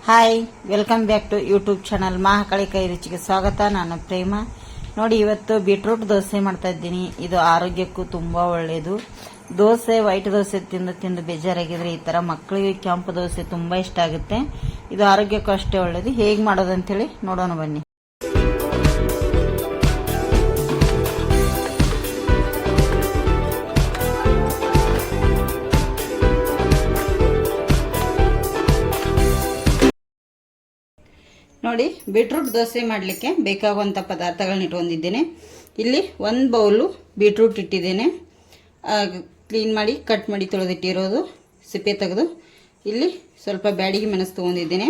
Hi, welcome back to YouTube channel Mahakali ಕೈ ರುಚಿಗೆ ಸ್ವಾಗತ. ನಾನು ಪ್ರೇಮ. ನೋಡಿ, ಇವತ್ತು ಬೀಟ್ರೂಟ್ ದೋಸೆ ಮಾಡ್ತಾ ಇದ್ದೀನಿ. ಇದು ಆರೋಗ್ಯಕ್ಕೂ ತುಂಬಾ ಒಳ್ಳೆಯದು. ದೋಸೆ, ವೈಟ್ ದೋಸೆ ತಿಂದು ತಿಂದು ಬೇಜಾರಾಗಿದ್ರೆ ಈ ತರ ಮಕ್ಕಳಿಗೆ ಕೆಂಪು ದೋಸೆ ತುಂಬಾ ಇಷ್ಟ ಆಗುತ್ತೆ. ಇದು ಆರೋಗ್ಯಕ್ಕೂ ಅಷ್ಟೇ ಒಳ್ಳೆಯದು. ಹೇಗೆ ಮಾಡೋದಂತೇಳಿ ನೋಡೋಣ ಬನ್ನಿ. ನೋಡಿ, ಬೀಟ್ರೂಟ್ ದೋಸೆ ಮಾಡಲಿಕ್ಕೆ ಬೇಕಾಗುವಂಥ ಪದಾರ್ಥಗಳನ್ನ ಇಟ್ಕೊಂಡಿದ್ದೇನೆ. ಇಲ್ಲಿ 1 ಬೌಲು ಬೀಟ್ರೂಟ್ ಇಟ್ಟಿದ್ದೇನೆ. ಕ್ಲೀನ್ ಮಾಡಿ ಕಟ್ ಮಾಡಿ ತೊಳೆದಿಟ್ಟಿರೋದು, ಸಿಪ್ಪೆ ತೆಗೆದು. ಇಲ್ಲಿ ಸ್ವಲ್ಪ ಬ್ಯಾಡಿಗೆ ಮೆಣಸು ತೊಗೊಂಡಿದ್ದೇನೆ.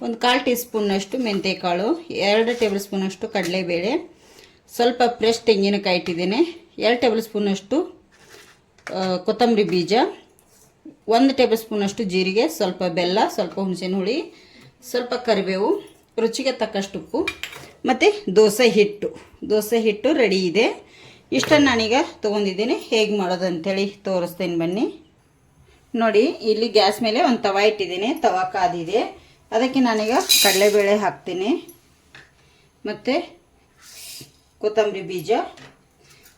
1/4 ಟೀ ಸ್ಪೂನ್ನಷ್ಟು ಮೆಂತ್ಯಕಾಳು, 2 ಟೇಬಲ್ ಸ್ಪೂನಷ್ಟು ಕಡಲೆಬೇಳೆ, ಸ್ವಲ್ಪ ಫ್ರೆಶ್ ತೆಂಗಿನಕಾಯಿ ಇಟ್ಟಿದ್ದೇನೆ, 2 ಟೇಬಲ್ ಸ್ಪೂನಷ್ಟು ಕೊತ್ತಂಬರಿ ಬೀಜ, 1 ಟೇಬಲ್ ಸ್ಪೂನಷ್ಟು ಜೀರಿಗೆ, ಸ್ವಲ್ಪ ಬೆಲ್ಲ, ಸ್ವಲ್ಪ ಹುಣಸೆಹಣ್ಣು ಹುಳಿ, ಸ್ವಲ್ಪ ಕರಿಬೇವು, ರುಚಿಗೆ ತಕ್ಕಷ್ಟು ಉಪ್ಪು ಮತ್ತು ದೋಸೆ ಹಿಟ್ಟು ರೆಡಿ ಇದೆ. ಇಷ್ಟನ್ನು ನಾನೀಗ ತೊಗೊಂಡಿದ್ದೀನಿ. ಹೇಗೆ ಮಾಡೋದು ಅಂಥೇಳಿ ತೋರಿಸ್ತೇನೆ ಬನ್ನಿ. ನೋಡಿ, ಇಲ್ಲಿ ಗ್ಯಾಸ್ ಮೇಲೆ ಒಂದು ತವಾ ಇಟ್ಟಿದ್ದೀನಿ. ತವಾ ಕಾದಿದೆ. ಅದಕ್ಕೆ ನಾನೀಗ ಕಡಲೆಬೇಳೆ ಹಾಕ್ತೀನಿ ಮತ್ತು ಕೊತ್ತಂಬರಿ ಬೀಜ,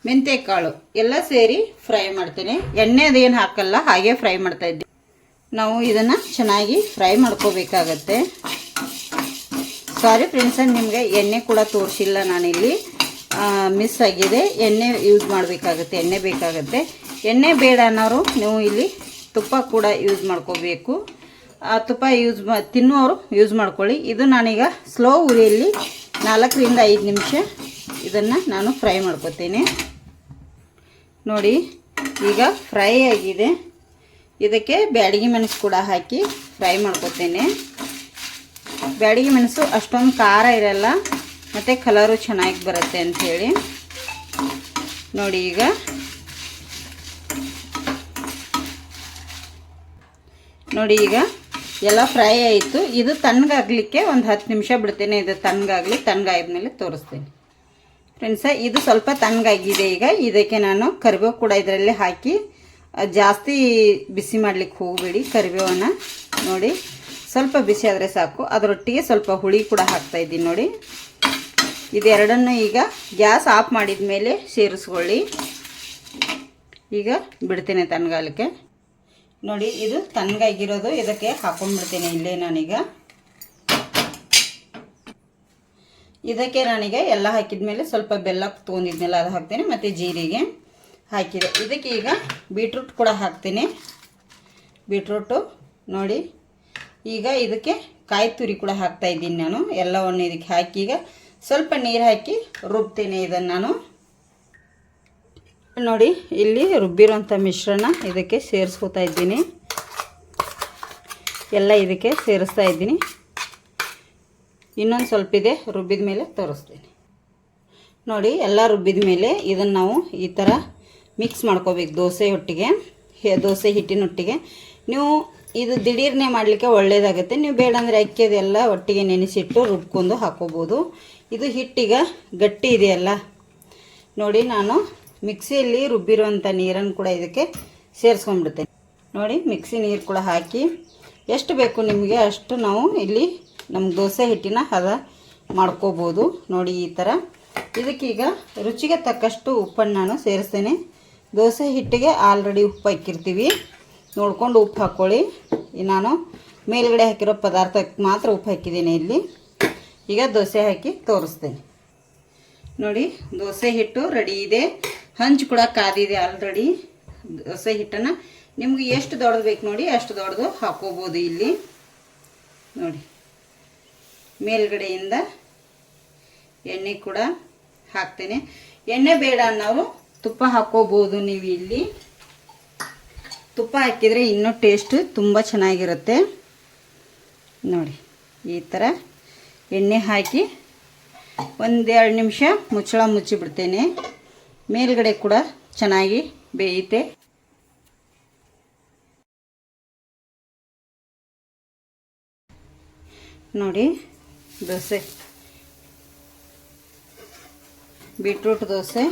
ಮೆಂತ್ಯಕಾಳು ಎಲ್ಲ ಸೇರಿ ಫ್ರೈ ಮಾಡ್ತೇನೆ. ಎಣ್ಣೆ ಅದೇನು ಹಾಕಲ್ಲ, ಹಾಗೆ ಫ್ರೈ ಮಾಡ್ತಾಯಿದ್ದೀನಿ. ನಾವು ಇದನ್ನು ಚೆನ್ನಾಗಿ ಫ್ರೈ ಮಾಡ್ಕೋಬೇಕಾಗತ್ತೆ. ಸಾರಿ ಫ್ರೆಂಡ್ಸ್, ನಿಮಗೆ ಎಣ್ಣೆ ಕೂಡ ತೋರಿಸಿಲ್ಲ ನಾನಿಲ್ಲಿ, ಮಿಸ್ ಆಗಿದೆ. ಎಣ್ಣೆ ಯೂಸ್ ಮಾಡಬೇಕಾಗತ್ತೆ, ಎಣ್ಣೆ ಬೇಕಾಗುತ್ತೆ. ಎಣ್ಣೆ ಬೇಡ ಅನ್ನೋರು ನೀವು ಇಲ್ಲಿ ತುಪ್ಪ ಕೂಡ ಯೂಸ್ ಮಾಡ್ಕೋಬೇಕು. ತುಪ್ಪ ತಿನ್ನೋರು ಯೂಸ್ ಮಾಡ್ಕೊಳ್ಳಿ. ಇದು ನಾನೀಗ ಸ್ಲೋ ಉರಿಯಲ್ಲಿ 4 ರಿಂದ 5 ನಿಮಿಷ ಇದನ್ನು ನಾನು ಫ್ರೈ ಮಾಡ್ಕೋತೀನಿ. ನೋಡಿ, ಈಗ ಫ್ರೈ ಆಗಿದೆ. ಇದಕ್ಕೆ ಬ್ಯಾಡಗಿ ಮೆಣಸು ಕೂಡ ಹಾಕಿ ಫ್ರೈ ಮಾಡ್ಕೋತೇನೆ. ಬ್ಯಾಡಗಿ ಮೆಣಸು ಅಷ್ಟೊಂದು ಖಾರ ಇರಲ್ಲ ಮತ್ತು ಕಲರು ಚೆನ್ನಾಗಿ ಬರುತ್ತೆ ಅಂಥೇಳಿ. ನೋಡಿ, ಈಗ ಎಲ್ಲ ಫ್ರೈ ಆಯಿತು. ಇದು ತಣ್ಣಗಾಗಲಿಕ್ಕೆ ಒಂದು 10 ನಿಮಿಷ ಬಿಡ್ತೇನೆ. ಇದು ತಣ್ಣಗಾದ್ಮೇಲೆ ತೋರಿಸ್ತೇನೆ ಫ್ರೆಂಡ್ಸ. ಇದು ಸ್ವಲ್ಪ ತಣ್ಣಗಾಗಿದೆ. ಈಗ ಇದಕ್ಕೆ ನಾನು ಕರಿಬೇವು ಕೂಡ ಇದರಲ್ಲಿ ಹಾಕಿ, ಜಾಸ್ತಿ ಬಿಸಿ ಮಾಡಲಿಕ್ಕೆ ಹೋಗಬೇಡಿ ಕರಿಬೇವನ್ನ. ನೋಡಿ, ಸ್ವಲ್ಪ ಬಿಸಿ ಆದರೆ ಸಾಕು. ಅದರೊಟ್ಟಿಗೆ ಸ್ವಲ್ಪ ಹುಳಿ ಕೂಡ ಹಾಕ್ತಾ ಇದ್ದೀನಿ. ನೋಡಿ, ಇದೆರಡನ್ನು ಈಗ ಗ್ಯಾಸ್ ಆಫ್ ಮಾಡಿದ ಮೇಲೆ ಸೇರಿಸ್ಕೊಳ್ಳಿ. ಈಗ ಬಿಡ್ತೇನೆ ತಣ್ಣಗಾಲಕ್ಕೆ. ನೋಡಿ, ಇದು ತಣ್ಣಗಾಗಿರೋದು ಇದಕ್ಕೆ ಹಾಕೊಂಡ್ಬಿಡ್ತೇನೆ. ಇಲ್ಲೇ ಇದಕ್ಕೆ ನಾನೀಗ ಎಲ್ಲ ಹಾಕಿದ ಮೇಲೆ ಸ್ವಲ್ಪ ಬೆಲ್ಲ ತೊಗೊಂಡಿದ್ನೆಲ್ಲ ಅದು ಹಾಕ್ತೇನೆ ಮತ್ತು ಜೀರಿಗೆ ಹಾಕಿದೆ. ಇದಕ್ಕೆ ಈಗ ಬೀಟ್ರೂಟ್ ಕೂಡ ಹಾಕ್ತೇನೆ. ಬೀಟ್ರೂಟು ನೋಡಿ, ಈಗ ಇದಕ್ಕೆ ಕಾಯಿ ತುರಿ ಕೂಡ ಹಾಕ್ತಾ ಇದ್ದೀನಿ ನಾನು. ಎಲ್ಲವನ್ನು ಇದಕ್ಕೆ ಹಾಕಿ ಈಗ ಸ್ವಲ್ಪ ನೀರು ಹಾಕಿ ರುಬ್ತೇನೆ ಇದನ್ನು ನಾನು. ನೋಡಿ, ಇಲ್ಲಿ ರುಬ್ಬಿರೋಂಥ ಮಿಶ್ರಣ ಇದಕ್ಕೆ ಸೇರಿಸ್ಕೊತಾ ಇದ್ದೀನಿ. ಎಲ್ಲ ಇದಕ್ಕೆ ಸೇರಿಸ್ತಾ ಇದ್ದೀನಿ. ಇನ್ನೊಂದು ಸ್ವಲ್ಪ ಇದೆ, ರುಬ್ಬಿದ ಮೇಲೆ ತೋರಿಸ್ತೀನಿ. ನೋಡಿ, ಎಲ್ಲ ರುಬ್ಬಿದ ಮೇಲೆ ಇದನ್ನು ನಾವು ಈ ಥರ ಮಿಕ್ಸ್ ಮಾಡ್ಕೋಬೇಕು ದೋಸೆ ಹಿಟ್ಟಿನೊಟ್ಟಿಗೆ. ನೀವು ಇದು ದಿಢೀರ್ನೆ ಮಾಡಲಿಕ್ಕೆ ಒಳ್ಳೆಯದಾಗುತ್ತೆ. ನೀವು ಬೇಡ ಅಂದರೆ ಅಕ್ಕಿದೆಲ್ಲ ಒಟ್ಟಿಗೆ ನೆನೆಸಿಟ್ಟು ರುಬ್ಕೊಂಡು ಹಾಕೋಬೋದು. ಇದು ಹಿಟ್ಟೀಗ ಗಟ್ಟಿ ಇದೆಯಲ್ಲ, ನೋಡಿ, ನಾನು ಮಿಕ್ಸಿಯಲ್ಲಿ ರುಬ್ಬಿರುವಂಥ ನೀರನ್ನು ಕೂಡ ಇದಕ್ಕೆ ಸೇರಿಸ್ಕೊಂಡ್ಬಿಡ್ತೇನೆ. ನೋಡಿ, ಮಿಕ್ಸಿ ನೀರು ಕೂಡ ಹಾಕಿ ಎಷ್ಟು ಬೇಕು ನಿಮಗೆ ಅಷ್ಟು ನಾವು ಇಲ್ಲಿ ನಮ್ಮ ದೋಸೆ ಹಿಟ್ಟಿನ ಹದ ಮಾಡ್ಕೋಬೋದು. ನೋಡಿ, ಈ ಥರ. ಇದಕ್ಕೀಗ ರುಚಿಗೆ ತಕ್ಕಷ್ಟು ಉಪ್ಪನ್ನು ನಾನು ಸೇರಿಸ್ತೇನೆ. ದೋಸೆ ಹಿಟ್ಟಿಗೆ ಆಲ್ರೆಡಿ ಉಪ್ಪು ಹಾಕಿರ್ತೀವಿ, ನೋಡ್ಕೊಂಡು ಉಪ್ಪು ಹಾಕ್ಕೊಳ್ಳಿ. ನಾನು ಮೇಲ್ಗಡೆ ಹಾಕಿರೋ ಪದಾರ್ಥಕ್ಕೆ ಮಾತ್ರ ಉಪ್ಪು ಹಾಕಿದ್ದೀನಿ ಇಲ್ಲಿ. ಈಗ ದೋಸೆ ಹಾಕಿ ತೋರಿಸ್ತೇನೆ. ನೋಡಿ, ದೋಸೆ ಹಿಟ್ಟು ರೆಡಿ ಇದೆ. ಹಂಚು ಕೂಡ ಕಾದಿದೆ ಆಲ್ರೆಡಿ. ದೋಸೆ ಹಿಟ್ಟನ್ನು ನಿಮ್ಗೆ ಎಷ್ಟು ದೊಡ್ಡದು ಬೇಕು ನೋಡಿ ಅಷ್ಟು ದೊಡ್ಡದು ಹಾಕೋಬೋದು ಇಲ್ಲಿ. ನೋಡಿ, ಮೇಲ್ಗಡೆಯಿಂದ ಎಣ್ಣೆ ಕೂಡ ಹಾಕ್ತೇನೆ. ಎಣ್ಣೆ ಬೇಡ ಅನ್ನೋರು ತುಪ್ಪ ಹಾಕೋಬೋದು. ನೀವು ಇಲ್ಲಿ ತುಪ್ಪ ಹಾಕಿದರೆ ಇನ್ನೂ ಟೇಸ್ಟ್ ತುಂಬ ಚೆನ್ನಾಗಿರುತ್ತೆ. ನೋಡಿ, ಈ ಥರ ಎಣ್ಣೆ ಹಾಕಿ 1-2 ನಿಮಿಷ ಮುಚ್ಚಳ ಮುಚ್ಚಿಬಿಡ್ತೇನೆ. ಮೇಲ್ಗಡೆ ಕೂಡ ಚೆನ್ನಾಗಿ ಬೇಯುತ್ತೆ. ನೋಡಿ, ದೋಸೆ ಬೀಟ್ರೂಟ್ ದೋಸೆ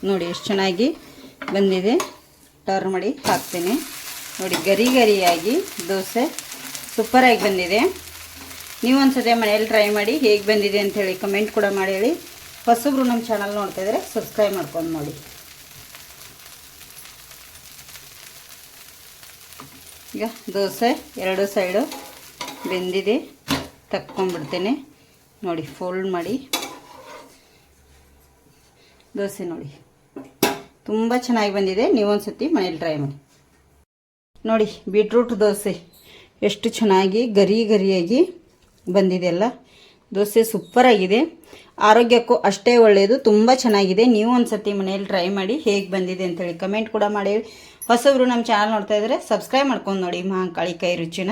ನೋಡಿ ಎಷ್ಟು ಚೆನ್ನಾಗಿ ಬಂದಿದೆ. ಟರ್ನ್ ಮಾಡಿ ಹಾಕ್ತೇನೆ. ನೋಡಿ, ಗರಿ ಗರಿಯಾಗಿ ದೋಸೆ ಸೂಪರಾಗಿ ಬಂದಿದೆ. ನೀವು ಒಂದ್ಸತಿ ಮನೆಯಲ್ಲಿ ಟ್ರೈ ಮಾಡಿ ಹೇಗೆ ಬಂದಿದೆ ಅಂಥೇಳಿ ಕಮೆಂಟ್ ಕೂಡ ಮಾಡಿ ಹೇಳಿ. ಹೊಸಬ್ರು ನಮ್ಮ ಚಾನಲ್ ನೋಡ್ತಾ ಇದ್ದರೆ ಸಬ್ಸ್ಕ್ರೈಬ್ ಮಾಡ್ಕೊಂಡು ನೋಡಿ. ಈಗ ದೋಸೆ ಎರಡು ಸೈಡು ಬೆಂದಿದೆ, ತಕ್ಕೊಂಡ್ಬಿಡ್ತೇನೆ ನೋಡಿ. ಫೋಲ್ಡ್ ಮಾಡಿ ದೋಸೆ ನೋಡಿ ತುಂಬ ಚೆನ್ನಾಗಿ ಬಂದಿದೆ. ನೀವೊಂದು ಸತಿ ಮನೇಲಿ ಟ್ರೈ ಮಾಡಿ ನೋಡಿ. ಬೀಟ್ರೂಟ್ ದೋಸೆ ಎಷ್ಟು ಚೆನ್ನಾಗಿ ಗರಿ ಗರಿಯಾಗಿ ಬಂದಿದೆ ಅಲ್ಲ. ದೋಸೆ ಸೂಪರಾಗಿದೆ, ಆರೋಗ್ಯಕ್ಕೂ ಅಷ್ಟೇ ಒಳ್ಳೆಯದು, ತುಂಬ ಚೆನ್ನಾಗಿದೆ. ನೀವು ಒಂದು ಸತಿ ಮನೇಲಿ ಟ್ರೈ ಮಾಡಿ ಹೇಗೆ ಬಂದಿದೆ ಅಂತೇಳಿ ಕಮೆಂಟ್ ಕೂಡ ಮಾಡಿ. ಹೊಸಬ್ರು ನಮ್ಮ ಚಾನಲ್ ನೋಡ್ತಾ ಇದ್ದರೆ ಸಬ್ಸ್ಕ್ರೈಬ್ ಮಾಡ್ಕೊಂಡು ನೋಡಿ ಮಹಾಕಾಳಿ ಕೈ ರುಚಿನ.